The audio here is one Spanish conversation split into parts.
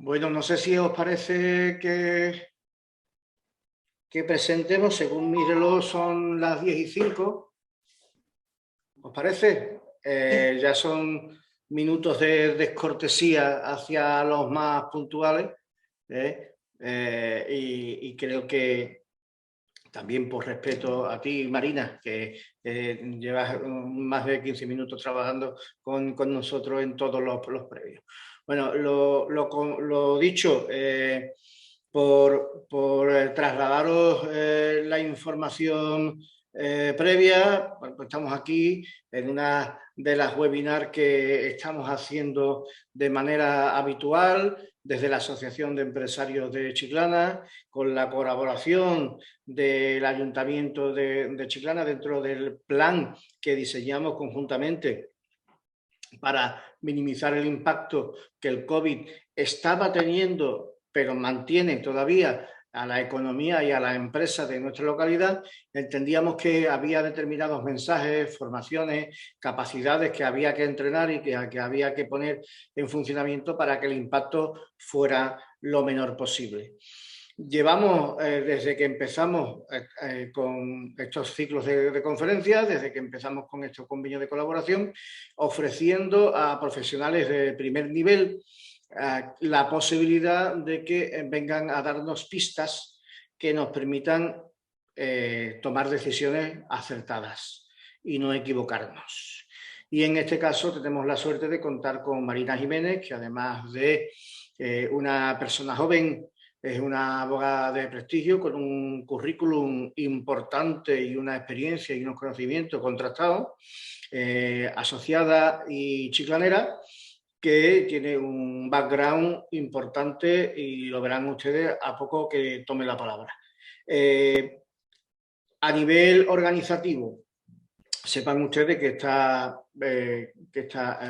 Bueno, no sé si os parece que presentemos, según mi reloj son las 10:05, ¿os parece? Ya son minutos de descortesía hacia los más puntuales, y creo que también por respeto a ti, Marina, que llevas más de 15 minutos trabajando con nosotros en todos los previos. Bueno, lo dicho, por trasladaros la información previa, pues estamos aquí en una de las webinars que estamos haciendo de manera habitual desde la Asociación de Empresarios de Chiclana, con la colaboración del Ayuntamiento de Chiclana dentro del plan que diseñamos conjuntamente para minimizar el impacto que el COVID estaba teniendo, pero mantiene todavía a la economía y a las empresas de nuestra localidad. Entendíamos que había determinados mensajes, formaciones, capacidades que había que entrenar y que había que poner en funcionamiento para que el impacto fuera lo menor posible. Llevamos, desde que empezamos con estos ciclos de conferencias, desde que empezamos con estos convenios de colaboración, ofreciendo a profesionales de primer nivel la posibilidad de que vengan a darnos pistas que nos permitan tomar decisiones acertadas y no equivocarnos. Y en este caso tenemos la suerte de contar con Marina Jiménez, que además de una persona joven, es una abogada de prestigio con un currículum importante y una experiencia y unos conocimientos contrastados, asociada y chiclanera, que tiene un background importante y lo verán ustedes a poco que tome la palabra. A nivel organizativo, sepan ustedes que esta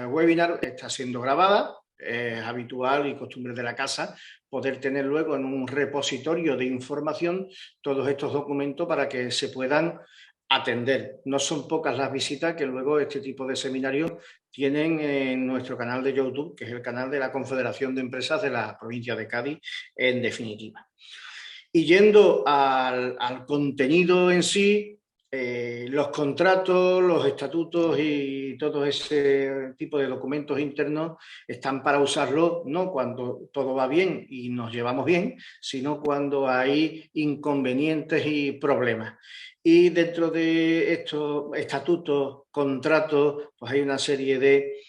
webinar está siendo grabada. Es habitual y costumbre de la casa poder tener luego en un repositorio de información todos estos documentos para que se puedan atender. No son pocas las visitas que luego este tipo de seminarios tienen en nuestro canal de YouTube, que es el canal de la Confederación de Empresas de la provincia de Cádiz, en definitiva. Y yendo al contenido en sí, los contratos, los estatutos y todo ese tipo de documentos internos están para usarlo no cuando todo va bien y nos llevamos bien, sino cuando hay inconvenientes y problemas. Y dentro de estos estatutos, contratos, pues hay una serie de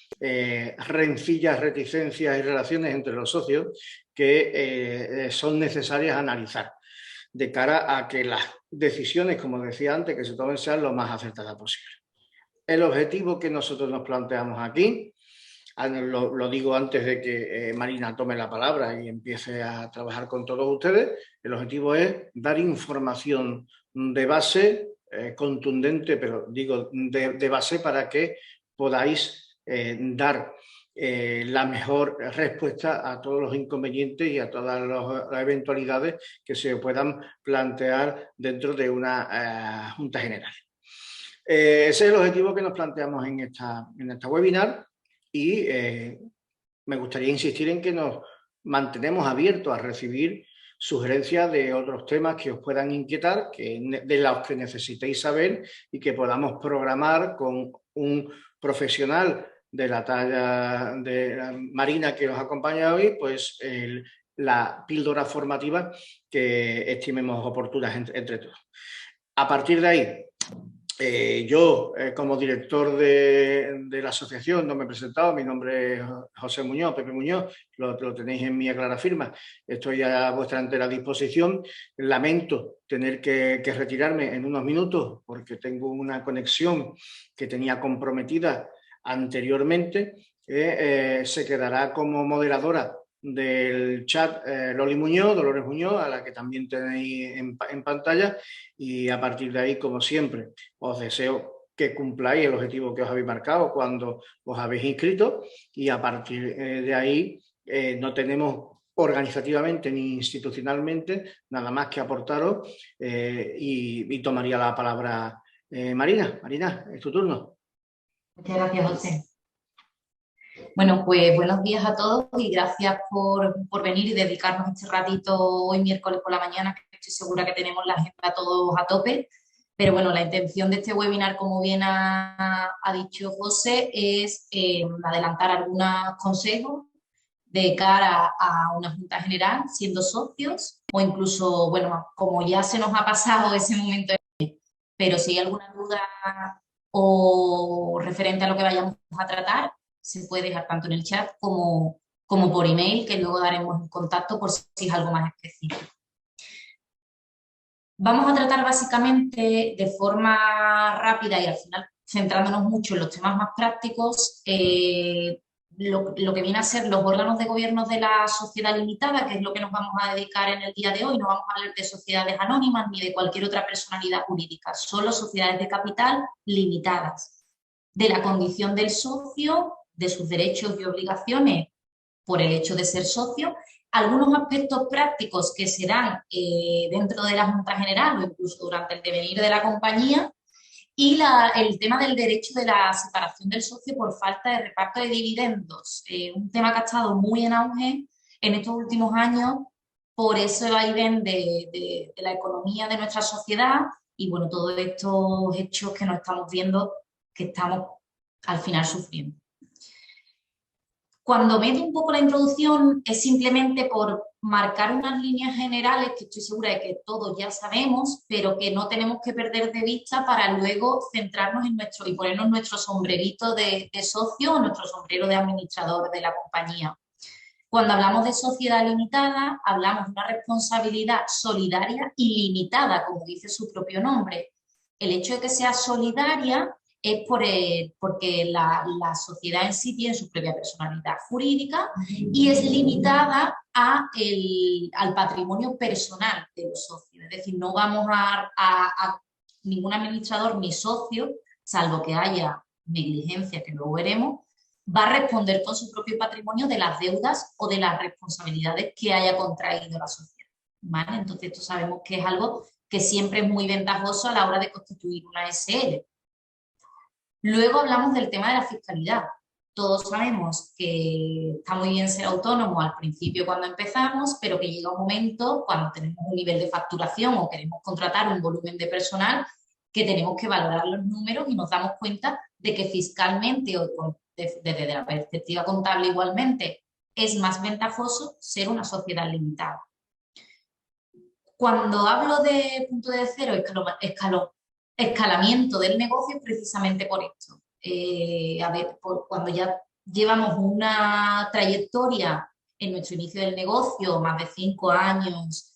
rencillas, reticencias y relaciones entre los socios que son necesarias analizar de cara a que las decisiones, como decía antes, que se tomen sean lo más acertadas posible. El objetivo que nosotros nos planteamos aquí, lo digo antes de que Marina tome la palabra y empiece a trabajar con todos ustedes, el objetivo es dar información de base, contundente, pero digo de base para que podáis dar la mejor respuesta a todos los inconvenientes y a todas las eventualidades que se puedan plantear dentro de una Junta General. Ese es el objetivo que nos planteamos en esta webinar y me gustaría insistir en que nos mantenemos abiertos a recibir sugerencias de otros temas que os puedan inquietar, de los que necesitéis saber y que podamos programar con un profesional de la talla de Marina que nos acompaña hoy, pues la píldora formativa que estimemos oportunas entre todos. A partir de ahí, yo, como director de la asociación, no me he presentado, mi nombre es José Muñoz, Pepe Muñoz, lo tenéis en mi clara firma, estoy a vuestra entera disposición. Lamento tener que retirarme en unos minutos porque tengo una conexión que tenía comprometida anteriormente. Se quedará como moderadora del chat Dolores Muñoz, a la que también tenéis en pantalla, y a partir de ahí, como siempre, os deseo que cumpláis el objetivo que os habéis marcado cuando os habéis inscrito, y a partir de ahí no tenemos organizativamente ni institucionalmente nada más que aportaros, y tomaría la palabra Marina. Marina, es tu turno. Muchas gracias, José. Bueno, pues buenos días a todos y gracias por venir y dedicarnos este ratito hoy miércoles por la mañana, que estoy segura que tenemos la agenda todos a tope. Pero bueno, la intención de este webinar, como bien ha dicho José, es adelantar algunos consejos de cara a una junta general, siendo socios, o incluso, bueno, como ya se nos ha pasado ese momento, pero si hay alguna duda o referente a lo que vayamos a tratar, se puede dejar tanto en el chat como por email, que luego daremos en contacto por si es algo más específico. Vamos a tratar básicamente de forma rápida y al final centrándonos mucho en los temas más prácticos, lo que viene a ser los órganos de gobierno de la sociedad limitada, que es lo que nos vamos a dedicar en el día de hoy. No vamos a hablar de sociedades anónimas ni de cualquier otra personalidad jurídica, solo sociedades de capital limitadas, de la condición del socio, de sus derechos y obligaciones por el hecho de ser socio, algunos aspectos prácticos que se dan dentro de la Junta General o incluso durante el devenir de la compañía, y el tema del derecho de la separación del socio por falta de reparto de dividendos, un tema que ha estado muy en auge en estos últimos años por ese vaivén de la economía de nuestra sociedad y bueno, todos estos hechos que nos estamos viendo que estamos al final sufriendo. Cuando meto un poco la introducción es simplemente por marcar unas líneas generales que estoy segura de que todos ya sabemos, pero que no tenemos que perder de vista para luego centrarnos en nuestro y ponernos nuestro sombrerito de socio o nuestro sombrero de administrador de la compañía. Cuando hablamos de sociedad limitada, hablamos de una responsabilidad solidaria y limitada, como dice su propio nombre. El hecho de que sea solidaria es porque la sociedad en sí tiene su propia personalidad jurídica y es limitada al patrimonio personal de los socios. Es decir, no vamos a ningún administrador ni socio, salvo que haya negligencia, que luego veremos, va a responder con su propio patrimonio de las deudas o de las responsabilidades que haya contraído la sociedad. ¿Vale? Entonces, esto sabemos que es algo que siempre es muy ventajoso a la hora de constituir una SL. Luego hablamos del tema de la fiscalidad. Todos sabemos que está muy bien ser autónomo al principio cuando empezamos, pero que llega un momento cuando tenemos un nivel de facturación o queremos contratar un volumen de personal que tenemos que valorar los números y nos damos cuenta de que fiscalmente o desde la perspectiva contable igualmente es más ventajoso ser una sociedad limitada. Cuando hablo de punto de cero, escalamiento del negocio es precisamente por esto. Cuando ya llevamos una trayectoria en nuestro inicio del negocio, más de 5 años,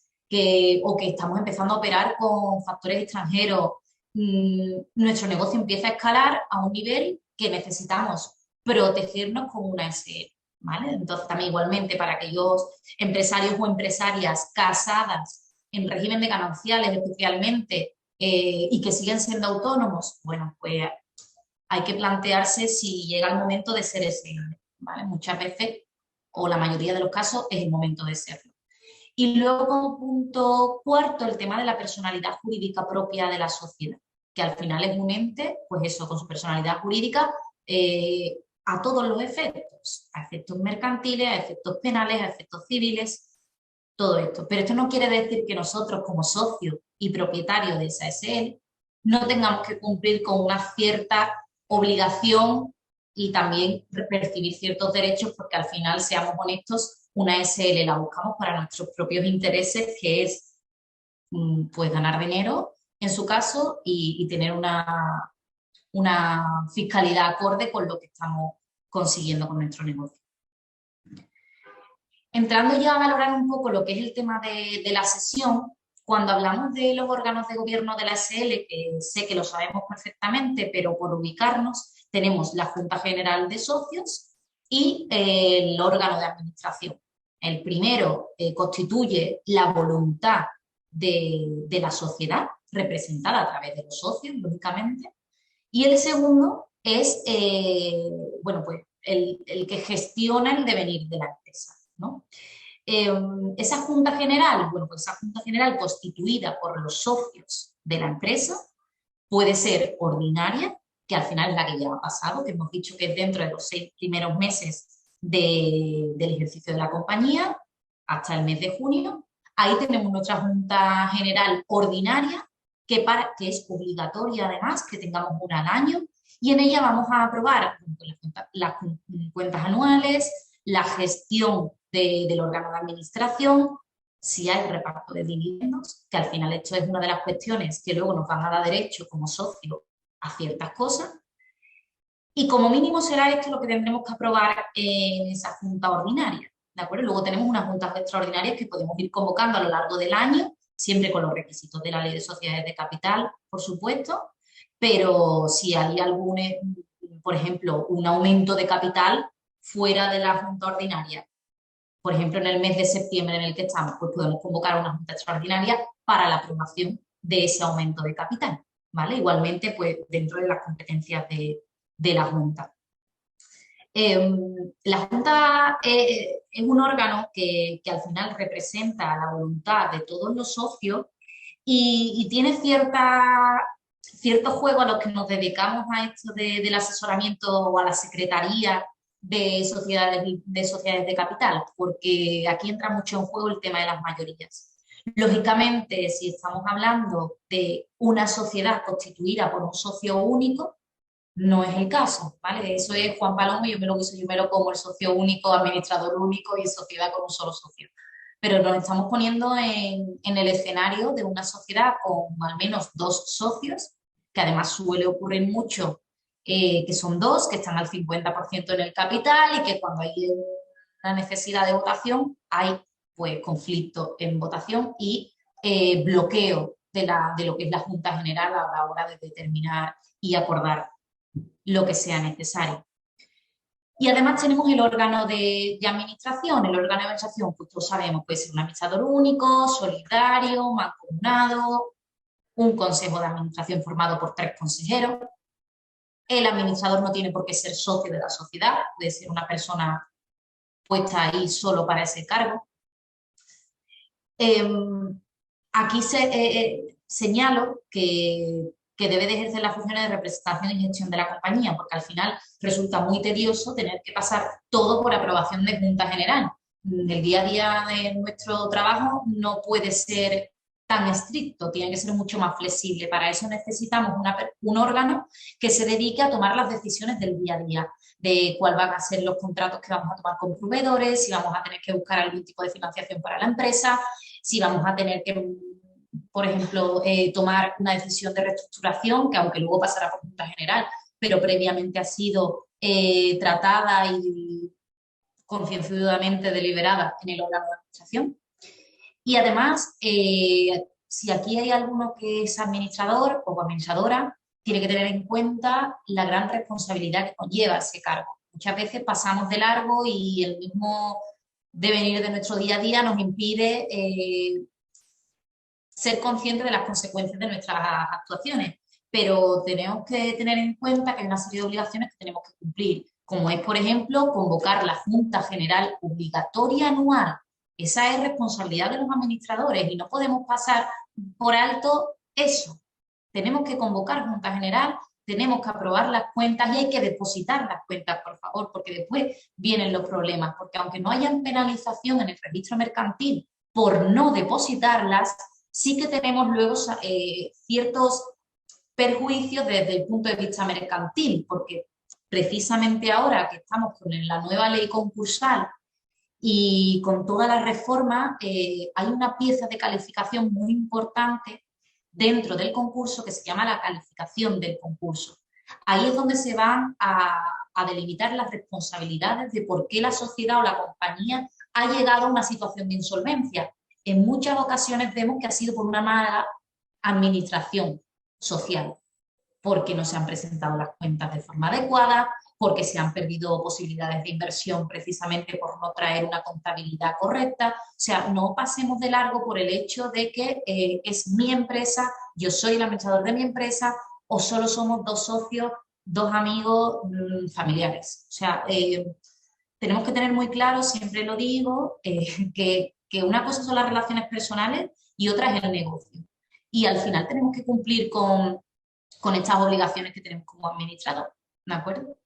o que estamos empezando a operar con factores extranjeros, nuestro negocio empieza a escalar a un nivel que necesitamos protegernos como una SL. ¿Vale? Entonces, también igualmente para aquellos empresarios o empresarias casadas en régimen de gananciales especialmente y que siguen siendo autónomos, bueno, pues hay que plantearse si llega el momento de ser SL, ¿vale? Muchas veces, o la mayoría de los casos, es el momento de serlo. Y luego, como punto cuarto, el tema de la personalidad jurídica propia de la sociedad, que al final es un ente, pues eso, con su personalidad jurídica a todos los efectos, a efectos mercantiles, a efectos penales, a efectos civiles, todo esto. Pero esto no quiere decir que nosotros, como socios y propietarios de esa SL, no tengamos que cumplir con una cierta obligación y también percibir ciertos derechos, porque al final, seamos honestos, una SL la buscamos para nuestros propios intereses, que es pues ganar dinero, en su caso, y tener una fiscalidad acorde con lo que estamos consiguiendo con nuestro negocio. Entrando ya a valorar un poco lo que es el tema de la sesión, cuando hablamos de los órganos de gobierno de la SL, que sé que lo sabemos perfectamente, pero por ubicarnos, tenemos la Junta General de Socios y el órgano de administración. El primero constituye la voluntad de la sociedad, representada a través de los socios, lógicamente, y el segundo es bueno, pues el que gestiona el devenir de la empresa, ¿no? Esa Junta General, bueno, pues esa Junta General constituida por los socios de la empresa puede ser ordinaria, que al final es la que ya ha pasado, que hemos dicho que es dentro de los 6 primeros meses del ejercicio de la compañía, hasta el mes de junio. Ahí tenemos nuestra Junta General Ordinaria, que es obligatoria además, que tengamos una al año, y en ella vamos a aprobar las cuentas anuales, la gestión del órgano de administración, si hay reparto de dividendos, que al final esto es una de las cuestiones que luego nos van a dar derecho como socio a ciertas cosas, y como mínimo será esto lo que tendremos que aprobar en esa junta ordinaria, ¿de acuerdo? Luego tenemos unas juntas extraordinarias que podemos ir convocando a lo largo del año, siempre con los requisitos de la Ley de Sociedades de Capital, por supuesto, pero si hay algún, por ejemplo, un aumento de capital fuera de la junta ordinaria, por ejemplo, en el mes de septiembre en el que estamos, pues podemos convocar una junta extraordinaria para la aprobación de ese aumento de capital, ¿vale? Igualmente, pues dentro de las competencias de la Junta. La Junta es un órgano que al final representa la voluntad de todos los socios y tiene cierto juego a los que nos dedicamos a esto del asesoramiento o a la secretaría de sociedades de capital, porque aquí entra mucho en juego el tema de las mayorías. Lógicamente, si estamos hablando de una sociedad constituida por un socio único, no es el caso, ¿vale? Eso es Juan Palomo, yo me lo como el socio único, administrador único y sociedad con un solo socio. Pero nos estamos poniendo en el escenario de una sociedad con al menos 2 socios, que además suele ocurrir mucho, que son 2, que están al 50% en el capital y que cuando hay una necesidad de votación hay pues conflicto en votación y bloqueo de lo que es la Junta General a la hora de determinar y acordar lo que sea necesario. Y además tenemos el órgano de administración. El órgano de administración, pues todos sabemos, puede ser un administrador único, solidario, mancomunado, un consejo de administración formado por 3 consejeros. El administrador no tiene por qué ser socio de la sociedad, puede ser una persona puesta ahí solo para ese cargo. Aquí señalo que debe de ejercer las funciones de representación y gestión de la compañía, porque al final resulta muy tedioso tener que pasar todo por aprobación de Junta General. El día a día de nuestro trabajo no puede ser tan estricto, tiene que ser mucho más flexible. Para eso necesitamos un órgano que se dedique a tomar las decisiones del día a día, de cuál van a ser los contratos que vamos a tomar con proveedores, si vamos a tener que buscar algún tipo de financiación para la empresa, si vamos a tener que, por ejemplo, tomar una decisión de reestructuración, que aunque luego pasará por Junta General, pero previamente ha sido tratada y concienzudamente deliberada en el órgano de administración. Y además, si aquí hay alguno que es administrador o administradora, tiene que tener en cuenta la gran responsabilidad que conlleva ese cargo. Muchas veces pasamos de largo y el mismo devenir de nuestro día a día nos impide ser conscientes de las consecuencias de nuestras actuaciones, pero tenemos que tener en cuenta que hay una serie de obligaciones que tenemos que cumplir, como es, por ejemplo, convocar la Junta General obligatoria anual. Esa es responsabilidad de los administradores y no podemos pasar por alto eso. Tenemos que convocar Junta General, tenemos que aprobar las cuentas y hay que depositar las cuentas, por favor, porque después vienen los problemas, porque aunque no haya penalización en el registro mercantil por no depositarlas, sí que tenemos luego ciertos perjuicios desde el punto de vista mercantil, porque precisamente ahora que estamos con la nueva ley concursal y con toda la reforma, hay una pieza de calificación muy importante dentro del concurso que se llama la calificación del concurso. Ahí es donde se van a delimitar las responsabilidades de por qué la sociedad o la compañía ha llegado a una situación de insolvencia. En muchas ocasiones vemos que ha sido por una mala administración social, porque no se han presentado las cuentas de forma adecuada, porque se han perdido posibilidades de inversión precisamente por no traer una contabilidad correcta. O sea, no pasemos de largo por el hecho de que es mi empresa, yo soy el administrador de mi empresa o solo somos 2 socios, 2 amigos familiares. O sea, tenemos que tener muy claro, siempre lo digo, que una cosa son las relaciones personales y otra es el negocio. Y al final tenemos que cumplir con con estas obligaciones que tenemos como administrador, ¿de acuerdo?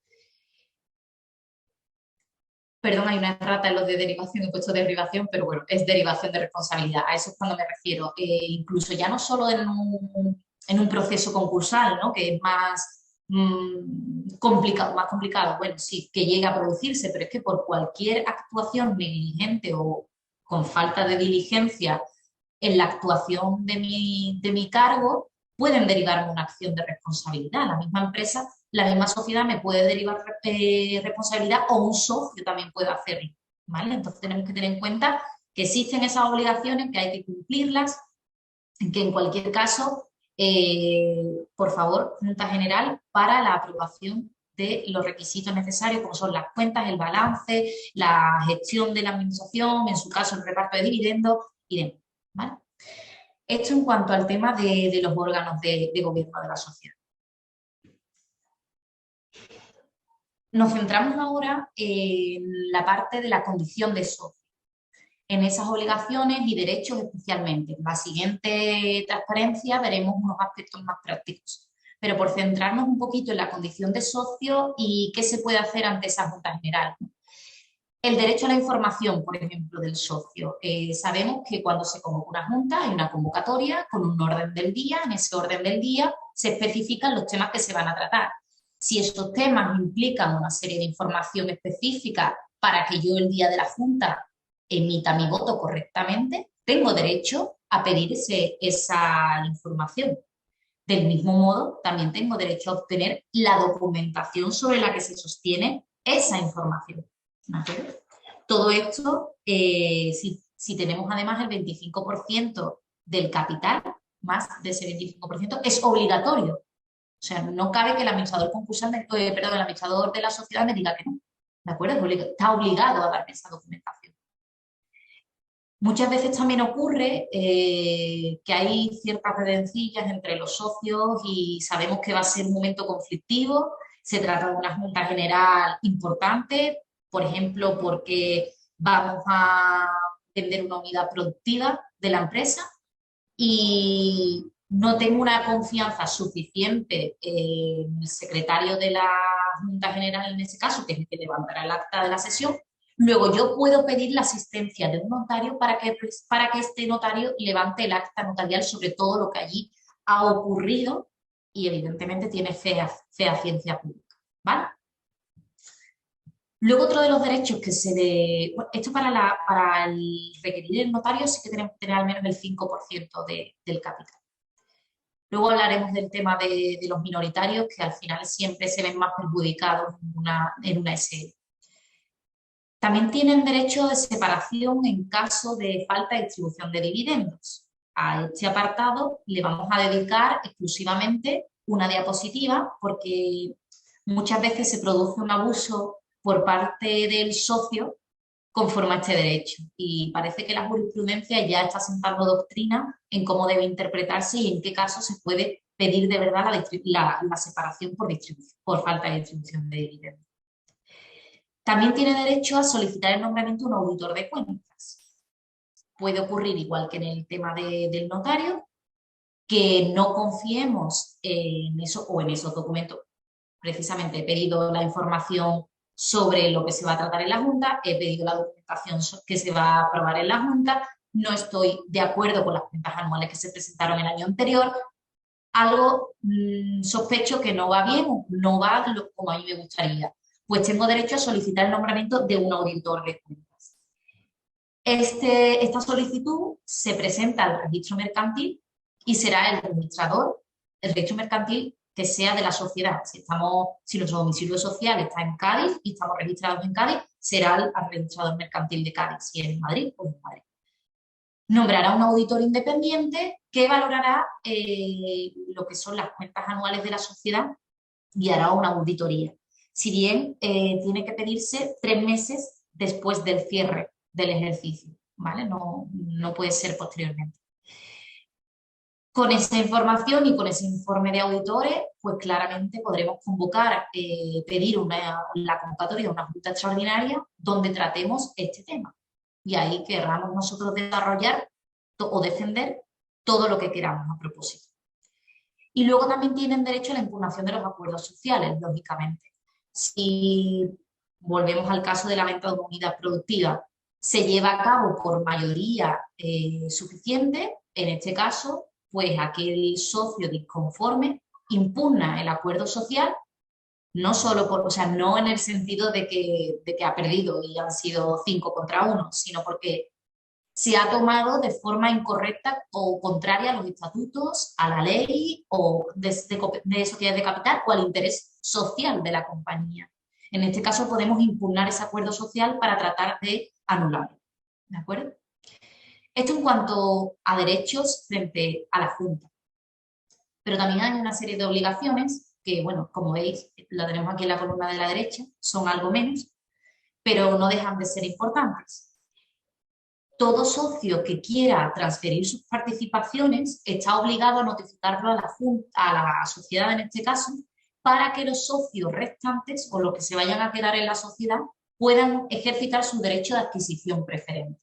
Perdón, hay una errata en los de derivación, he puesto derivación, pero bueno, es derivación de responsabilidad. A eso es cuando me refiero. Incluso ya no solo en un proceso concursal, ¿no? Que es más complicado, bueno, sí, que llega a producirse, pero es que por cualquier actuación negligente o con falta de diligencia en la actuación de mi cargo, pueden derivarme una acción de responsabilidad. La misma empresa, la misma sociedad me puede derivar responsabilidad o un socio también puede hacerlo, ¿vale? Entonces tenemos que tener en cuenta que existen esas obligaciones, que hay que cumplirlas, que en cualquier caso, por favor, Junta General, para la aprobación de los requisitos necesarios, como son las cuentas, el balance, la gestión de la administración, en su caso el reparto de dividendos y demás, ¿vale? Esto en cuanto al tema de los órganos de gobierno de la sociedad. Nos centramos ahora en la parte de la condición de socio, en esas obligaciones y derechos especialmente. En la siguiente transparencia veremos unos aspectos más prácticos, pero por centrarnos un poquito en la condición de socio y qué se puede hacer ante esa Junta General. El derecho a la información, por ejemplo, del socio. Sabemos que cuando se convoca una junta hay una convocatoria con un orden del día. En ese orden del día se especifican los temas que se van a tratar. Si esos temas implican una serie de información específica para que yo el día de la junta emita mi voto correctamente, tengo derecho a pedir esa información. Del mismo modo, también tengo derecho a obtener la documentación sobre la que se sostiene esa información. ¿Vale? Todo esto, si tenemos además el 25% del capital, más de ese 25%, es obligatorio. O sea, no cabe que el administrador concursal, el administrador de la sociedad me diga que no. ¿De acuerdo? Está obligado a darme esa documentación. Muchas veces también ocurre que hay ciertas redencillas entre los socios y sabemos que va a ser un momento conflictivo. Se trata de una junta general importante, por ejemplo, porque vamos a vender una unidad productiva de la empresa y no tengo una confianza suficiente en el secretario de la Junta General en ese caso, que es el que levantará el acta de la sesión. Luego yo puedo pedir la asistencia de un notario para que este notario levante el acta notarial sobre todo lo que allí ha ocurrido y evidentemente tiene fea ciencia pública, ¿vale? Luego otro de los derechos que se le... Bueno, esto para el requerir el notario sí que tenemos que tener al menos el 5% del capital. Luego hablaremos del tema de los minoritarios, que al final siempre se ven más perjudicados en una SL. También tienen derecho de separación en caso de falta de distribución de dividendos. A este apartado le vamos a dedicar exclusivamente una diapositiva porque muchas veces se produce un abuso por parte del socio conforme a este derecho y parece que la jurisprudencia ya está sentando doctrina en cómo debe interpretarse y en qué caso se puede pedir de verdad la separación por falta de distribución de dividendos. También tiene derecho a solicitar el nombramiento de un auditor de cuentas. Puede ocurrir, igual que en el tema del notario, que no confiemos en eso o en esos documentos. Precisamente he pedido la información sobre lo que se va a tratar en la Junta, he pedido la documentación que se va a aprobar en la Junta, no estoy de acuerdo con las cuentas anuales que se presentaron el año anterior, algo sospecho que no va bien o no va como a mí me gustaría. Pues tengo derecho a solicitar el nombramiento de un auditor de cuentas. Esta solicitud se presenta al registro mercantil y será el administrador, el registro mercantil que sea de la sociedad. Si nuestro domicilio social está en Cádiz y estamos registrados en Cádiz, será el administrador mercantil de Cádiz, si es en Madrid o en Madrid. Nombrará un auditor independiente que valorará lo que son las cuentas anuales de la sociedad y hará una auditoría. Si bien tiene que pedirse 3 meses después del cierre del ejercicio, ¿vale? No puede ser posteriormente. Con esa información y con ese informe de auditores, pues claramente podremos convocar, pedir la convocatoria de una junta extraordinaria donde tratemos este tema. Y ahí querramos nosotros desarrollar o defender todo lo que queramos a propósito. Y luego también tienen derecho a la impugnación de los acuerdos sociales, lógicamente. Si volvemos al caso de la venta de una unidad productiva, se lleva a cabo por mayoría suficiente, en este caso, pues aquel socio disconforme impugna el acuerdo social, no solo por, o sea, no en el sentido de que ha perdido y han sido 5 contra 1, sino porque se ha tomado de forma incorrecta o contraria a los estatutos, a la ley o de sociedad de capital o al interés social de la compañía. En este caso podemos impugnar ese acuerdo social para tratar de anularlo. ¿De acuerdo? Esto en cuanto a derechos frente a la Junta. Pero también hay una serie de obligaciones que, bueno, como veis, la tenemos aquí en la columna de la derecha, son algo menos, pero no dejan de ser importantes. Todo socio que quiera transferir sus participaciones está obligado a notificarlo a la Junta, a la sociedad en este caso, para que los socios restantes o los que se vayan a quedar en la sociedad puedan ejercitar su derecho de adquisición preferente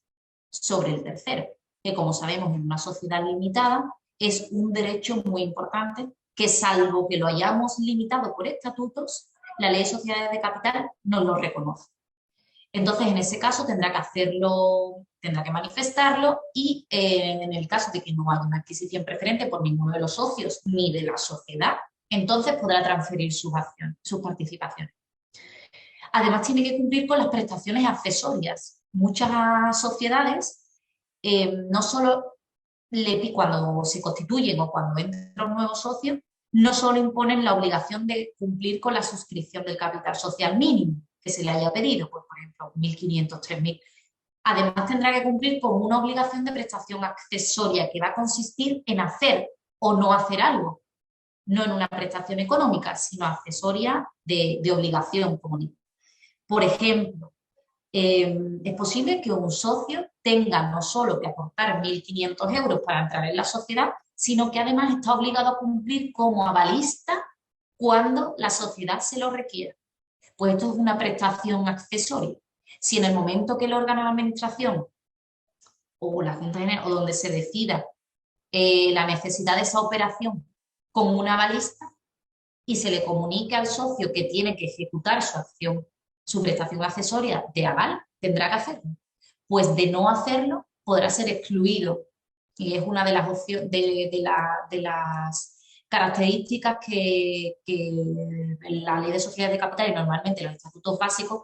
sobre el tercero, que como sabemos en una sociedad limitada es un derecho muy importante que salvo que lo hayamos limitado por estatutos, la ley de sociedades de capital no lo reconoce. Entonces, en ese caso tendrá que hacerlo, tendrá que manifestarlo y en el caso de que no haya una adquisición preferente por ninguno de los socios ni de la sociedad, entonces podrá transferir sus participaciones. Además, tiene que cumplir con las prestaciones accesorias. Muchas sociedades no solo cuando se constituyen o cuando entra un nuevo socio, no solo imponen la obligación de cumplir con la suscripción del capital social mínimo que se le haya pedido, pues por ejemplo 1.500, 3.000. Además tendrá que cumplir con una obligación de prestación accesoria que va a consistir en hacer o no hacer algo, no en una prestación económica, sino accesoria de obligación comunitaria. Por ejemplo, es posible que un socio tenga no solo que aportar 1.500 euros para entrar en la sociedad, sino que además está obligado a cumplir como avalista cuando la sociedad se lo requiera. Pues esto es una prestación accesoria. Si en el momento que el órgano de administración o la Junta General o donde se decida la necesidad de esa operación con una avalista y se le comunica al socio que tiene que ejecutar su acción, su prestación accesoria de aval, tendrá que hacerlo. Pues de no hacerlo podrá ser excluido y es una de las opciones de las características que la ley de sociedades de capital y normalmente los estatutos básicos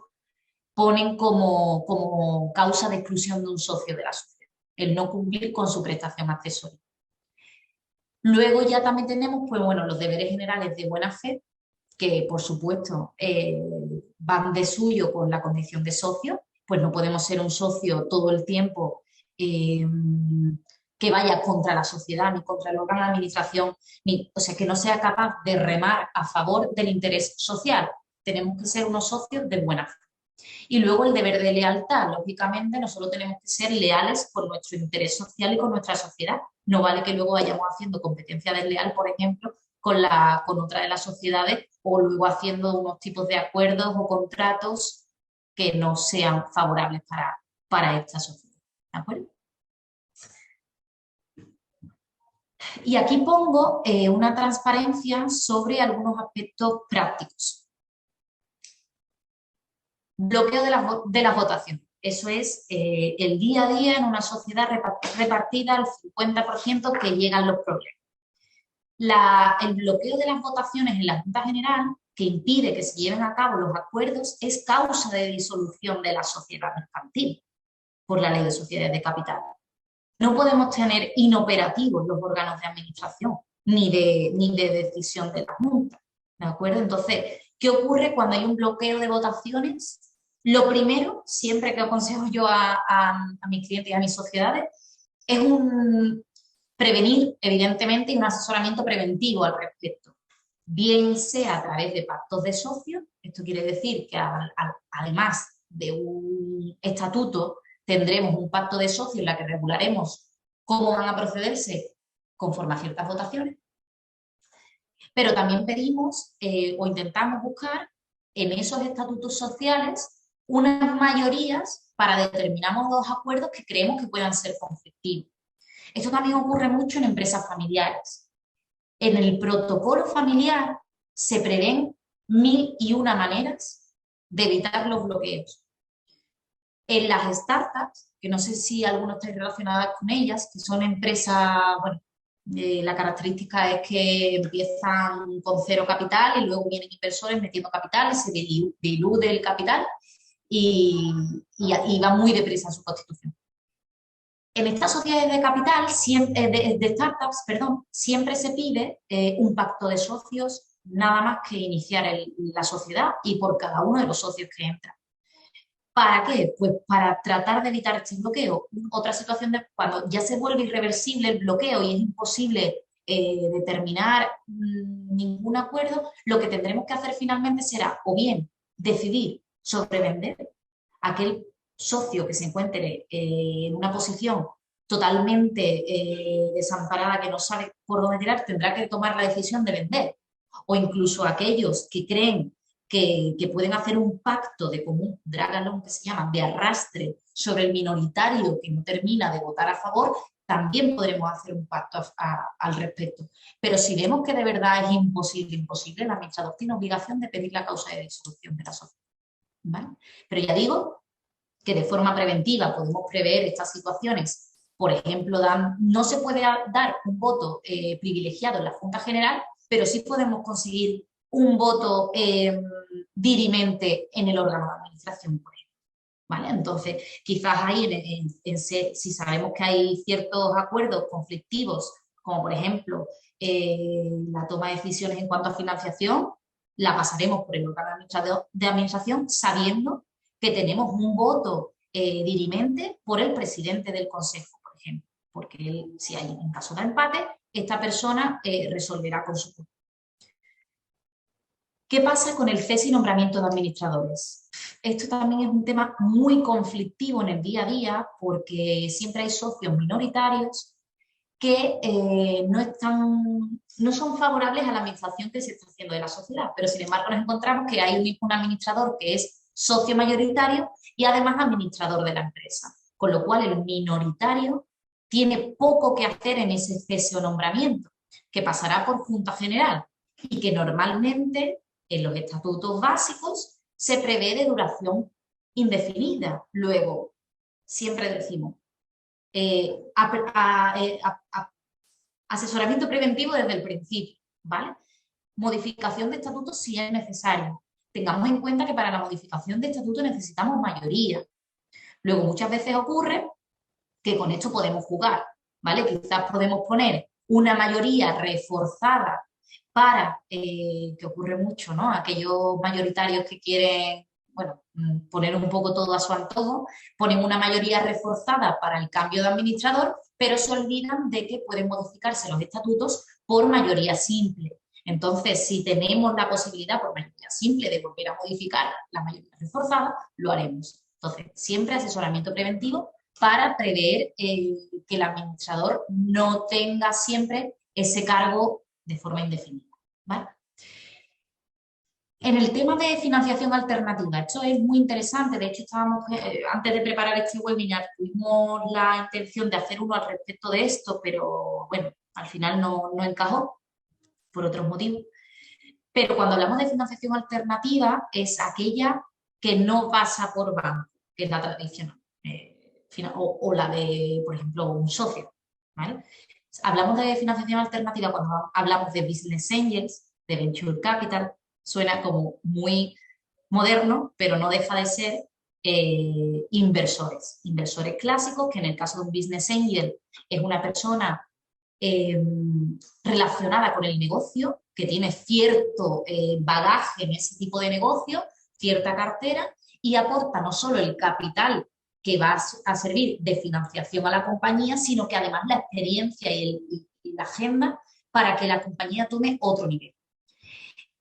ponen como causa de exclusión de un socio de la sociedad, el no cumplir con su prestación accesoria. Luego ya también tenemos pues, bueno, los deberes generales de buena fe, que por supuesto van de suyo con la condición de socio, pues no podemos ser un socio todo el tiempo que vaya contra la sociedad ni contra el órgano de administración, o sea, que no sea capaz de remar a favor del interés social. Tenemos que ser unos socios de buena fe. Y luego el deber de lealtad. Lógicamente, nosotros tenemos que ser leales con nuestro interés social y con nuestra sociedad. No vale que luego vayamos haciendo competencia desleal, por ejemplo, con otra de las sociedades o luego haciendo unos tipos de acuerdos o contratos que no sean favorables para esta sociedad. ¿De acuerdo? Y aquí pongo una transparencia sobre algunos aspectos prácticos. Bloqueo de las votaciones. Eso es el día a día en una sociedad repartida al 50% que llegan los problemas. El bloqueo de las votaciones en la Junta General, que impide que se lleven a cabo los acuerdos, es causa de disolución de la sociedad mercantil por la ley de sociedades de capital. No podemos tener inoperativos los órganos de administración ni de decisión de la Junta. ¿De acuerdo? Entonces, ¿qué ocurre cuando hay un bloqueo de votaciones? Lo primero, siempre que aconsejo yo a mis clientes y a mis sociedades, es prevenir, evidentemente, y un asesoramiento preventivo al respecto. Bien sea a través de pactos de socios, esto quiere decir que además de un estatuto, tendremos un pacto de socios en la que regularemos cómo van a procederse conforme a ciertas votaciones, pero también pedimos o intentamos buscar en esos estatutos sociales unas mayorías para determinados acuerdos que creemos que puedan ser conflictivos. Esto también ocurre mucho en empresas familiares. En el protocolo familiar se prevén 1001 maneras de evitar los bloqueos. En las startups, que no sé si algunos estáis relacionadas con ellas, que son empresas, bueno, la característica es que empiezan con cero capital y luego vienen inversores metiendo capital, se diluye el capital y va muy deprisa en su constitución. En estas sociedades de capital, de startups, perdón, siempre se pide un pacto de socios nada más que iniciar la sociedad y por cada uno de los socios que entran. ¿Para qué? Pues para tratar de evitar este bloqueo. Otra situación de cuando ya se vuelve irreversible el bloqueo y es imposible determinar ningún acuerdo, lo que tendremos que hacer finalmente será o bien decidir sobre vender aquel socio que se encuentre en una posición totalmente desamparada, que no sabe por dónde tirar, tendrá que tomar la decisión de vender. O incluso aquellos que creen que pueden hacer un pacto de común drag along, que se llama, de arrastre sobre el minoritario que no termina de votar a favor, también podremos hacer un pacto al respecto. Pero si vemos que de verdad es imposible, el administrador tiene obligación de pedir la causa de disolución de la sociedad. ¿Vale? Pero ya digo que de forma preventiva podemos prever estas situaciones. Por ejemplo, no se puede dar un voto privilegiado en la Junta General, pero sí podemos conseguir un voto dirimente en el órgano de administración, por ejemplo. ¿Vale? Entonces, quizás ahí, si sabemos que hay ciertos acuerdos conflictivos, como por ejemplo la toma de decisiones en cuanto a financiación, la pasaremos por el órgano de administración sabiendo que tenemos un voto dirimente por el presidente del consejo, por ejemplo, porque él, si hay un caso de empate, esta persona resolverá con su voto. ¿Qué pasa con el cese y nombramiento de administradores? Esto también es un tema muy conflictivo en el día a día porque siempre hay socios minoritarios que no son favorables a la administración que se está haciendo de la sociedad, pero sin embargo nos encontramos que hay un administrador que es socio mayoritario y además administrador de la empresa, con lo cual el minoritario tiene poco que hacer en ese cese o nombramiento, que pasará por Junta General y que normalmente en los estatutos básicos se prevé de duración indefinida. Luego, siempre decimos, asesoramiento preventivo desde el principio, ¿vale? Modificación de estatutos si es necesario. Tengamos en cuenta que para la modificación de estatuto necesitamos mayoría. Luego, muchas veces ocurre que con esto podemos jugar, ¿vale? Quizás podemos poner una mayoría reforzada para, que ocurre mucho, ¿no? Aquellos mayoritarios que quieren, bueno, poner un poco todo a su antojo, ponen una mayoría reforzada para el cambio de administrador, pero se olvidan de que pueden modificarse los estatutos por mayoría simple. Entonces, si tenemos la posibilidad por mayoría simple de volver a modificar la mayoría reforzada, lo haremos. Entonces, siempre asesoramiento preventivo para prever que el administrador no tenga siempre ese cargo de forma indefinida, ¿vale? En el tema de financiación alternativa, esto es muy interesante, de hecho estábamos, antes de preparar este webinar, tuvimos la intención de hacer uno al respecto de esto, pero bueno, al final no encajó por otros motivos. Pero cuando hablamos de financiación alternativa es aquella que no pasa por banco, que es la tradicional, o la de, por ejemplo, un socio, ¿vale? Hablamos de financiación alternativa cuando hablamos de business angels, de venture capital, suena como muy moderno, pero no deja de ser inversores clásicos, que en el caso de un business angel es una persona relacionada con el negocio, que tiene cierto bagaje en ese tipo de negocio, cierta cartera, y aporta no solo el capital que va a servir de financiación a la compañía, sino que además la experiencia y la agenda para que la compañía tome otro nivel.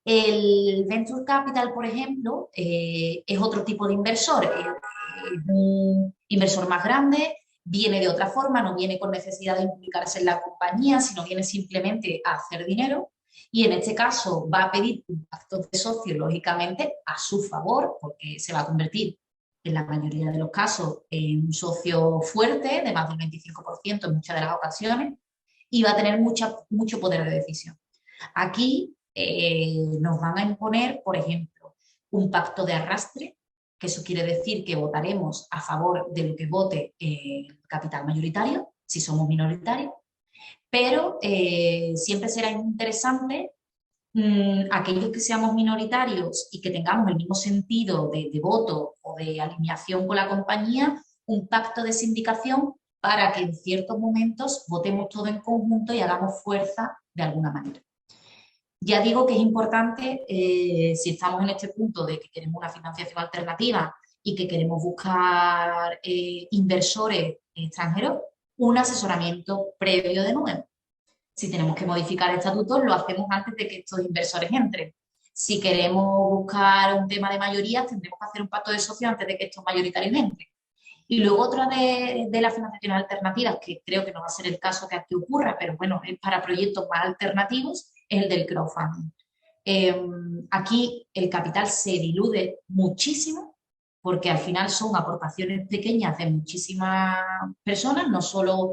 El Venture Capital, por ejemplo, es otro tipo de inversor, es un inversor más grande, viene de otra forma, no viene con necesidad de implicarse en la compañía, sino viene simplemente a hacer dinero y en este caso va a pedir un pacto de socio, lógicamente, a su favor, porque se va a convertir en la mayoría de los casos en un socio fuerte, de más del 25% en muchas de las ocasiones, y va a tener mucho poder de decisión. Aquí nos van a imponer, por ejemplo, un pacto de arrastre, que eso quiere decir que votaremos a favor de lo que vote el capital mayoritario, si somos minoritarios, pero siempre será interesante aquellos que seamos minoritarios y que tengamos el mismo sentido de voto o de alineación con la compañía, un pacto de sindicación para que en ciertos momentos votemos todo en conjunto y hagamos fuerza de alguna manera. Ya digo que es importante, si estamos en este punto de que queremos una financiación alternativa y que queremos buscar inversores extranjeros, un asesoramiento previo de nuevo. Si tenemos que modificar estatutos, lo hacemos antes de que estos inversores entren. Si queremos buscar un tema de mayorías, tendremos que hacer un pacto de socios antes de que estos mayoritarios entren. Y luego otra de las financiaciones alternativas, que creo que no va a ser el caso que aquí ocurra, pero bueno, es para proyectos más alternativos, es el del crowdfunding. Aquí el capital se diluye muchísimo porque al final son aportaciones pequeñas de muchísimas personas, no solo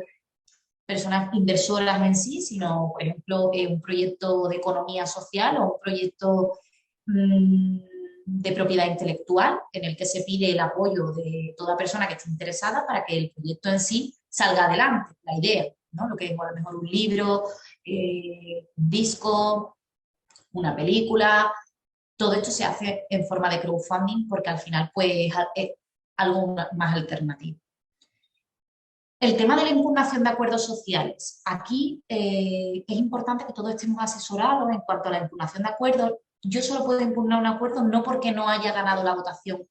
personas inversoras en sí, sino, por ejemplo, un proyecto de economía social o un proyecto de propiedad intelectual en el que se pide el apoyo de toda persona que esté interesada para que el proyecto en sí salga adelante, la idea, ¿no? Lo que es a lo mejor un libro, un disco, una película, todo esto se hace en forma de crowdfunding porque al final pues es algo más alternativo. El tema de la impugnación de acuerdos sociales. Aquí es importante que todos estemos asesorados en cuanto a la impugnación de acuerdos. Yo solo puedo impugnar un acuerdo no porque no haya ganado la votación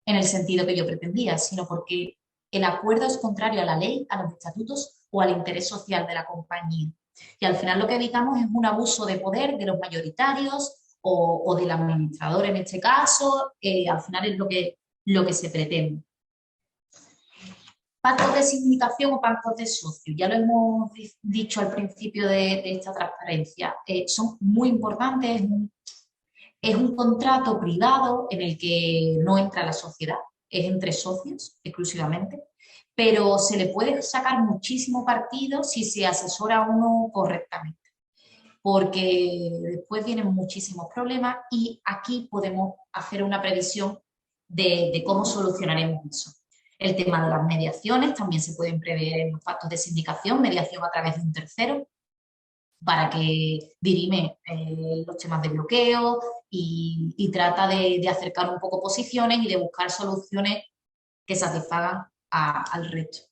en el sentido que yo pretendía, sino porque el acuerdo es contrario a la ley, a los estatutos o al interés social de la compañía. Y al final lo que evitamos es un abuso de poder de los mayoritarios o del administrador en este caso. Al final es lo que se pretende. Pactos de sindicación o pactos de socio, ya lo hemos dicho al principio de esta transparencia, son muy importantes, es un contrato privado en el que no entra la sociedad, es entre socios exclusivamente, pero se le puede sacar muchísimo partido si se asesora a uno correctamente, porque después vienen muchísimos problemas y aquí podemos hacer una previsión de cómo solucionaremos eso. El tema de las mediaciones también se pueden prever en los pactos de sindicación, mediación a través de un tercero, para que dirime los temas de bloqueo y trata de acercar un poco posiciones y de buscar soluciones que satisfagan al resto.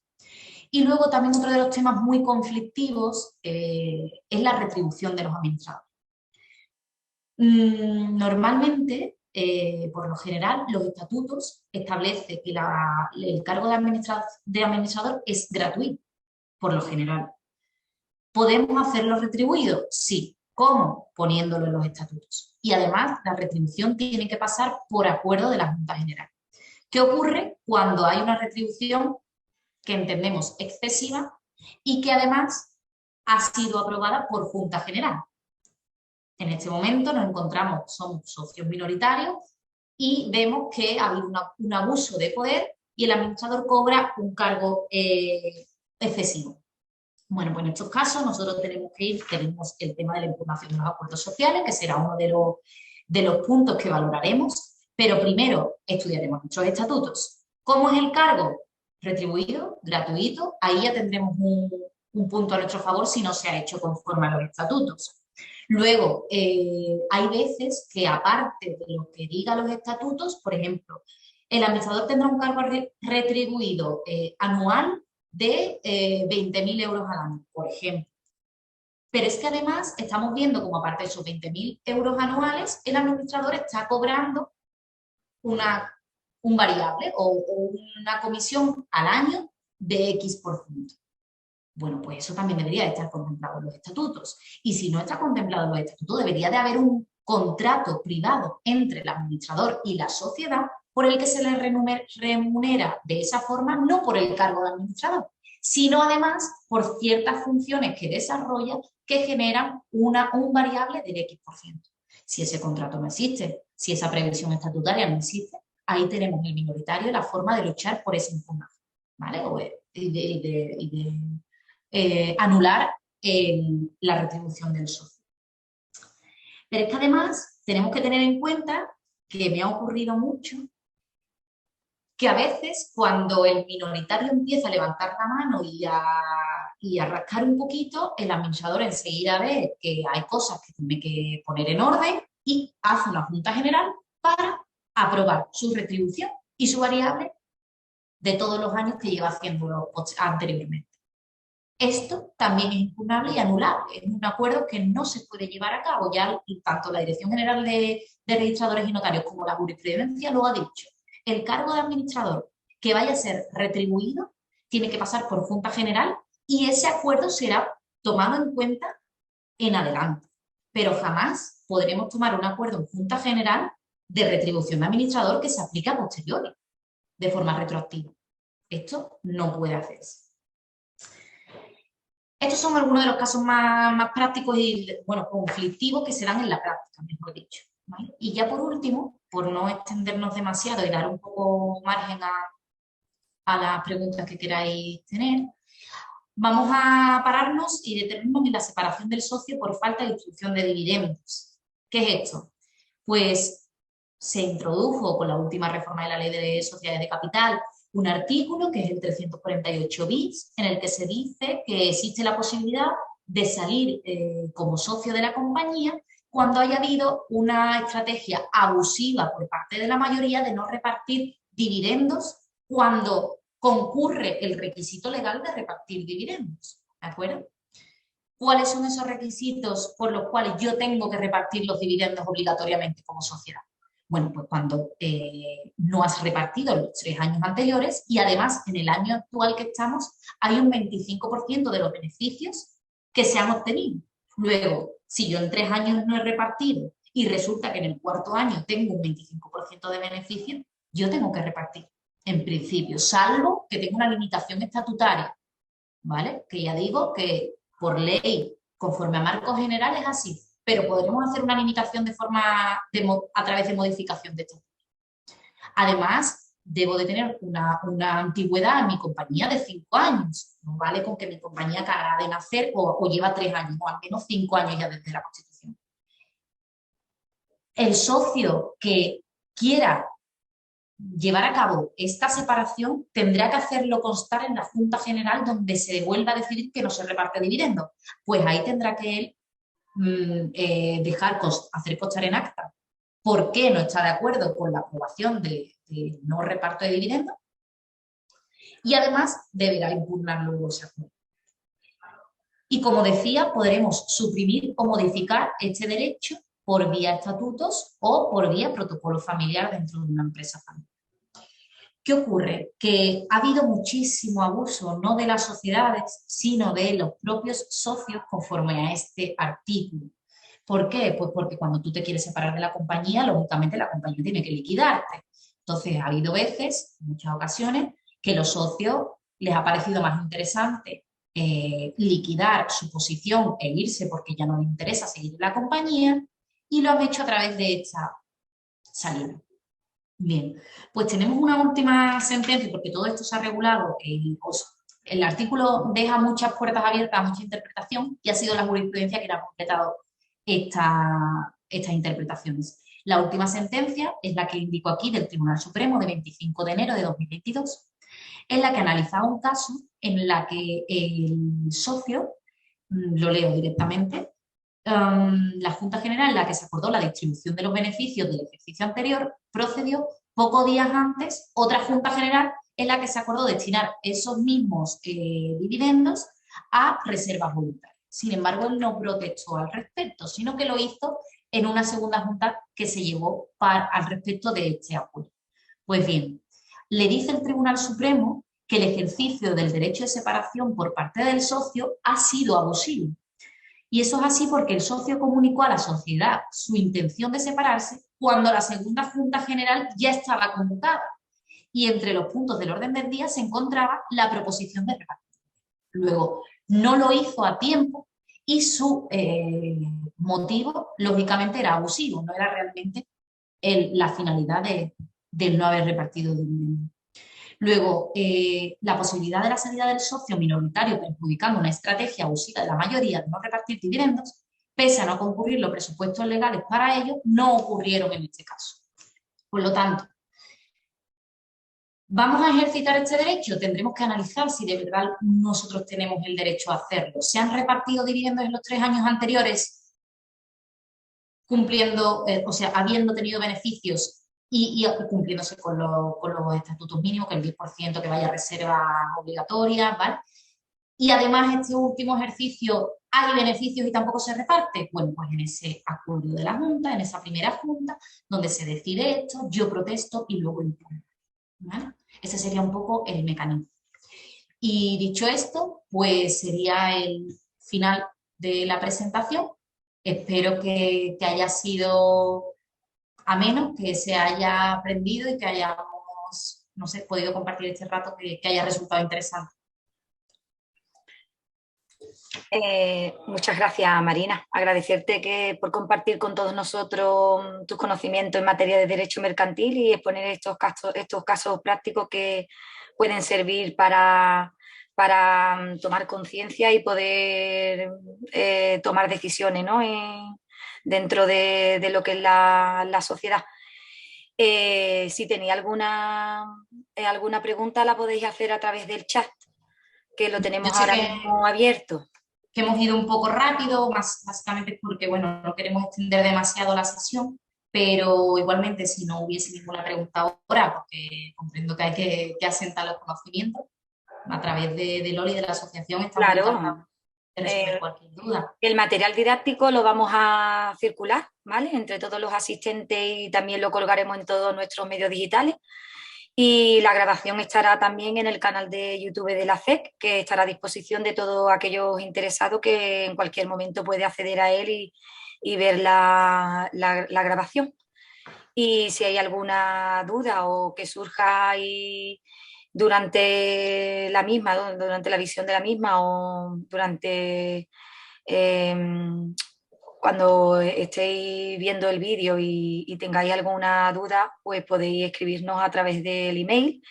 Y luego también otro de los temas muy conflictivos es la retribución de los administradores. Normalmente, por lo general, los estatutos establecen que el cargo de administrador es gratuito, por lo general. ¿Podemos hacerlo retribuido? Sí. ¿Cómo? Poniéndolo en los estatutos. Y además, la retribución tiene que pasar por acuerdo de la Junta General. ¿Qué ocurre cuando hay una retribución que entendemos excesiva y que además ha sido aprobada por Junta General? En este momento nos encontramos, somos socios minoritarios y vemos que ha habido un abuso de poder y el administrador cobra un cargo excesivo. Bueno, pues en estos casos nosotros tenemos el tema de la impugnación de los acuerdos sociales, que será uno de los puntos que valoraremos, pero primero estudiaremos nuestros estatutos. ¿Cómo es el cargo? Retribuido, gratuito, ahí ya tendremos un punto a nuestro favor si no se ha hecho conforme a los estatutos. Luego, hay veces que aparte de lo que digan los estatutos, por ejemplo, el administrador tendrá un cargo retribuido anual de 20.000 euros al año, por ejemplo. Pero es que además estamos viendo como aparte de esos 20.000 euros anuales, el administrador está cobrando un variable o una comisión al año de X%. Bueno, pues eso también debería estar contemplado en los estatutos. Y si no está contemplado en los estatutos, debería de haber un contrato privado entre el administrador y la sociedad por el que se le remunera de esa forma, no por el cargo de administrador, sino además por ciertas funciones que desarrolla que generan un variable del X%. Si ese contrato no existe, si esa previsión estatutaria no existe, ahí tenemos el minoritario la forma de luchar por esa impugnación, ¿vale? Y de anular la retribución del socio. Pero es que además tenemos que tener en cuenta que me ha ocurrido mucho que a veces cuando el minoritario empieza a levantar la mano y a rascar un poquito, el administrador enseguida ve que hay cosas que tiene que poner en orden y hace una junta general para aprobar su retribución y su variable de todos los años que lleva haciendo anteriormente. Esto también es impugnable y anulable. Es un acuerdo que no se puede llevar a cabo. Ya tanto la Dirección General de Registradores y Notarios como la jurisprudencia lo ha dicho. El cargo de administrador que vaya a ser retribuido tiene que pasar por Junta General y ese acuerdo será tomado en cuenta en adelante. Pero jamás podremos tomar un acuerdo en Junta General de retribución de administrador que se aplique a posteriori, de forma retroactiva. Esto no puede hacerse. Estos son algunos de los casos más prácticos y, bueno, conflictivos que se dan en la práctica, mejor dicho, ¿vale? Y ya por último, por no extendernos demasiado y dar un poco margen a las preguntas que queráis tener, vamos a pararnos y detenernos en la separación del socio por falta de distribución de dividendos. ¿Qué es esto? Pues se introdujo con la última reforma de la Ley de Sociedades de Capital un artículo, que es el 348 bis, en el que se dice que existe la posibilidad de salir como socio de la compañía cuando haya habido una estrategia abusiva por parte de la mayoría de no repartir dividendos cuando concurre el requisito legal de repartir dividendos. ¿De acuerdo? ¿Cuáles son esos requisitos por los cuales yo tengo que repartir los dividendos obligatoriamente como sociedad? Bueno, pues cuando no has repartido los 3 años anteriores y además en el año actual que estamos hay un 25% de los beneficios que se han obtenido. Luego, si yo en 3 años no he repartido y resulta que en el 4.º año tengo un 25% de beneficios, yo tengo que repartir, en principio, salvo que tenga una limitación estatutaria, ¿vale? Que ya digo que por ley, conforme a marcos generales, es así. Pero podremos hacer una limitación a través de modificación de esto. Además, debo de tener una antigüedad en mi compañía de 5 años. No vale con que mi compañía acaba de nacer o lleva 3 años, o al menos 5 años ya desde la Constitución. El socio que quiera llevar a cabo esta separación tendrá que hacerlo constar en la Junta General donde se vuelva a decidir que no se reparte dividendos. Pues ahí tendrá que él hacer constar en acta por qué no está de acuerdo con la aprobación de no reparto de dividendos y además deberá impugnar luego ese acuerdo. Y como decía, podremos suprimir o modificar este derecho por vía estatutos o por vía protocolo familiar dentro de una empresa familiar. ¿Qué ocurre? Que ha habido muchísimo abuso, no de las sociedades, sino de los propios socios conforme a este artículo. ¿Por qué? Pues porque cuando tú te quieres separar de la compañía, lógicamente la compañía tiene que liquidarte. Entonces, ha habido veces, en muchas ocasiones, que a los socios les ha parecido más interesante liquidar su posición e irse porque ya no les interesa seguir en la compañía y lo han hecho a través de esta salida. Bien, pues tenemos una última sentencia, porque todo esto se ha regulado, el artículo deja muchas puertas abiertas a mucha interpretación y ha sido la jurisprudencia que ha completado estas interpretaciones. La última sentencia es la que indico aquí del Tribunal Supremo de 25 de enero de 2022, en la que analizaba un caso en la que el socio, lo leo directamente, la Junta General en la que se acordó la distribución de los beneficios del ejercicio anterior procedió pocos días antes otra Junta General en la que se acordó destinar esos mismos dividendos a reservas voluntarias. Sin embargo, él no protestó al respecto, sino que lo hizo en una segunda junta que se llevó al respecto de este acuerdo. Pues bien, le dice el Tribunal Supremo que el ejercicio del derecho de separación por parte del socio ha sido abusivo. Y eso es así porque el socio comunicó a la sociedad su intención de separarse cuando la segunda Junta General ya estaba convocada. Y entre los puntos del orden del día se encontraba la proposición de repartir. Luego, no lo hizo a tiempo y su motivo, lógicamente, era abusivo, no era realmente la finalidad de no haber repartido dividendos. Luego, la posibilidad de la salida del socio minoritario perjudicando una estrategia abusiva de la mayoría de no repartir dividendos pese a no concurrir los presupuestos legales para ello, no ocurrieron en este caso. Por lo tanto, ¿vamos a ejercitar este derecho? Tendremos que analizar si de verdad nosotros tenemos el derecho a hacerlo. ¿Se han repartido dividendos en los 3 años anteriores cumpliendo, o sea, habiendo tenido beneficios y cumpliéndose con los estatutos mínimos, que el 10% que vaya a reservas obligatorias, ¿vale? Y además este último ejercicio hay beneficios y tampoco se reparte. Bueno, pues en ese acuerdo de la Junta, en esa primera Junta, donde se decide esto, yo protesto y luego impugno, ¿vale? Ese sería un poco el mecanismo. Y dicho esto, pues sería el final de la presentación. Espero que haya sido ameno, que se haya aprendido y que hayamos, no sé, podido compartir este rato que haya resultado interesante. Muchas gracias, Marina. Agradecerte por compartir con todos nosotros tus conocimientos en materia de derecho mercantil y exponer estos casos prácticos que pueden servir para tomar conciencia y poder tomar decisiones, ¿no? Dentro de lo que es la sociedad. Si tenéis alguna pregunta, la podéis hacer a través del chat, que lo tenemos ahora mismo abierto. Que hemos ido un poco rápido, básicamente porque, bueno, no queremos extender demasiado la sesión, pero igualmente si no hubiese ninguna pregunta ahora, porque comprendo que hay que asentar los conocimientos, a través de Loli, de la asociación, estamos encantados de resolver cualquier duda. El material didáctico lo vamos a circular, ¿vale? Entre todos los asistentes y también lo colgaremos en todos nuestros medios digitales. Y la grabación estará también en el canal de YouTube de la CEC, que estará a disposición de todos aquellos interesados que en cualquier momento puede acceder a él y ver la grabación. Y si hay alguna duda o que surja ahí durante la misma, durante la visión de la misma o durante cuando estéis viendo el vídeo y tengáis alguna duda, pues podéis escribirnos a través del email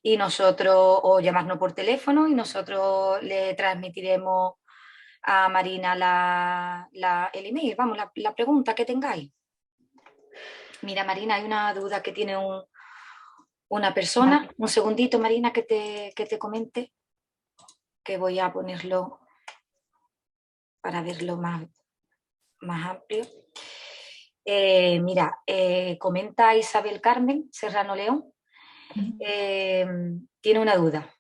y nosotros, o llamarnos por teléfono y nosotros le transmitiremos a Marina el email, vamos, la pregunta que tengáis. Mira, Marina, hay una duda que tiene una persona. Un segundito, Marina, que te comente, que voy a ponerlo para verlo más amplio. Mira, comenta Isabel Carmen Serrano León, tiene una duda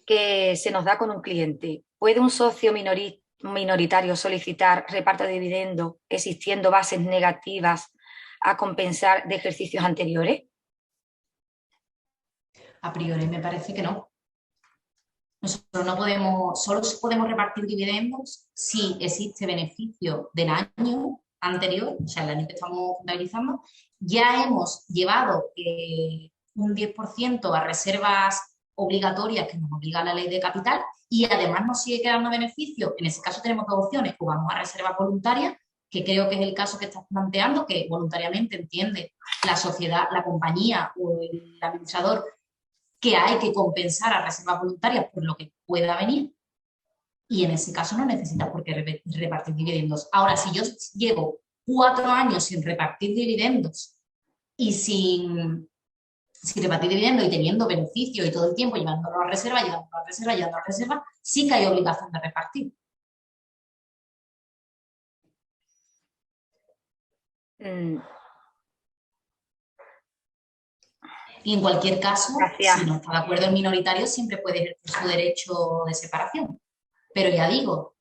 que se nos da con un cliente. ¿Puede un socio minoritario solicitar reparto de dividendos existiendo bases negativas a compensar de ejercicios anteriores? A priori me parece que no. Nosotros no podemos, solo podemos repartir dividendos si existe beneficio del año anterior, o sea, el año que estamos contabilizando. Ya hemos llevado un 10% a reservas obligatorias que nos obliga la ley de capital y además nos sigue quedando beneficio. En ese caso tenemos dos opciones, o vamos a reservas voluntarias, que creo que es el caso que estás planteando, que voluntariamente entiende la sociedad, la compañía o el administrador que hay que compensar a reservas voluntarias por lo que pueda venir y en ese caso no necesitas por qué repartir dividendos. Ahora, si yo llevo 4 años sin repartir dividendos y sin repartir dividendos y teniendo beneficio y todo el tiempo llevándolo a reserva, sí que hay obligación de repartir. Y en cualquier caso, Gracias. si no está de acuerdo el minoritario, siempre puede ejercer su derecho de separación. Pero ya digo,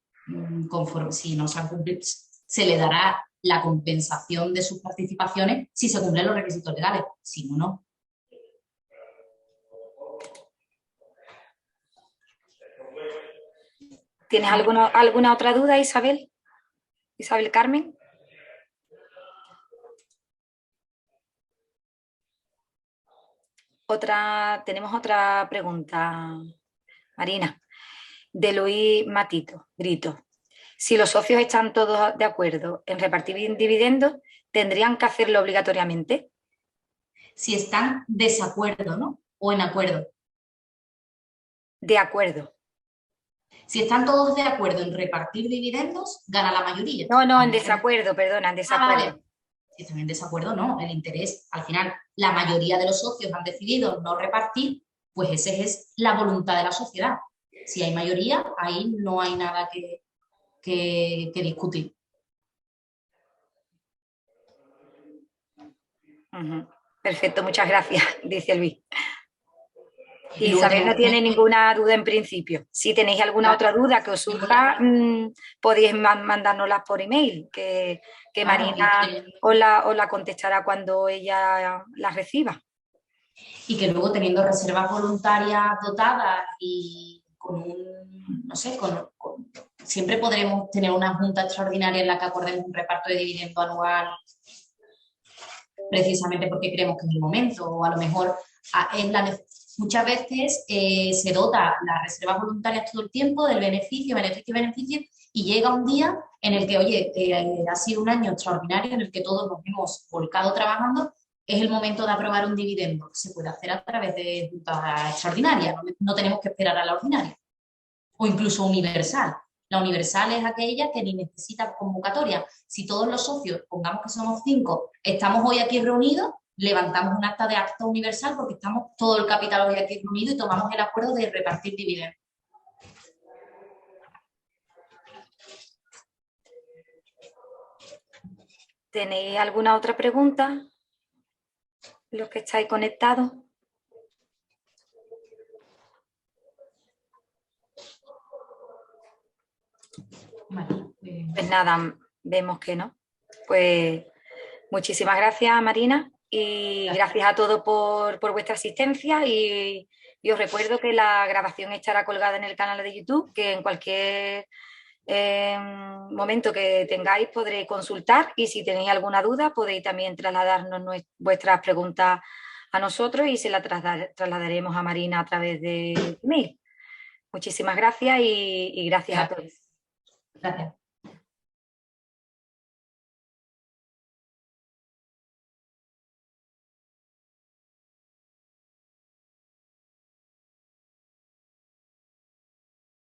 conforme si no se han cumplido, se le dará la compensación de sus participaciones si se cumplen los requisitos legales, si no, no. ¿Tienes alguna otra duda, Isabel? Isabel Carmen. Tenemos otra pregunta, Marina, de Luis Matito, Brito. Si los socios están todos de acuerdo en repartir dividendos, ¿tendrían que hacerlo obligatoriamente? Si están desacuerdo, ¿no? O en acuerdo. De acuerdo. Si están todos de acuerdo en repartir dividendos, gana la mayoría. No, en desacuerdo, perdona, en desacuerdo. Vale. Si están en desacuerdo, no. El interés, al final, la mayoría de los socios han decidido no repartir, pues esa es la voluntad de la sociedad. Si hay mayoría, ahí no hay nada que discutir. Perfecto, muchas gracias, dice Luis. Y Isabel no tiene ninguna duda en principio. Si tenéis alguna otra duda que os surja, podéis mandárnoslas por email, que Marina os la contestará cuando ella la reciba. Y que luego, teniendo reservas voluntarias dotadas y con un, no sé, siempre podremos tener una junta extraordinaria en la que acordemos un reparto de dividendo anual, precisamente porque creemos que es el momento, o a lo mejor muchas veces se dota las reservas voluntarias todo el tiempo del beneficio, y llega un día en el que, oye, ha sido un año extraordinario en el que todos nos hemos volcado trabajando, es el momento de aprobar un dividendo. Se puede hacer a través de juntas extraordinarias, no tenemos que esperar a la ordinaria. O incluso universal. La universal es aquella que ni necesita convocatoria. Si todos los socios, pongamos que somos 5, estamos hoy aquí reunidos, levantamos un acta de acta universal porque estamos todo el capital hoy aquí reunido y tomamos el acuerdo de repartir dividendos. ¿Tenéis alguna otra pregunta? Los que estáis conectados. Pues nada, vemos que no. Pues muchísimas gracias, Marina, y gracias a todos por vuestra asistencia, y os recuerdo que la grabación estará colgada en el canal de YouTube, que en cualquier momento que tengáis podréis consultar, y si tenéis alguna duda podéis también trasladarnos vuestras preguntas a nosotros y se las trasladaremos a Marina a través de email. Muchísimas gracias y gracias a todos. Gracias.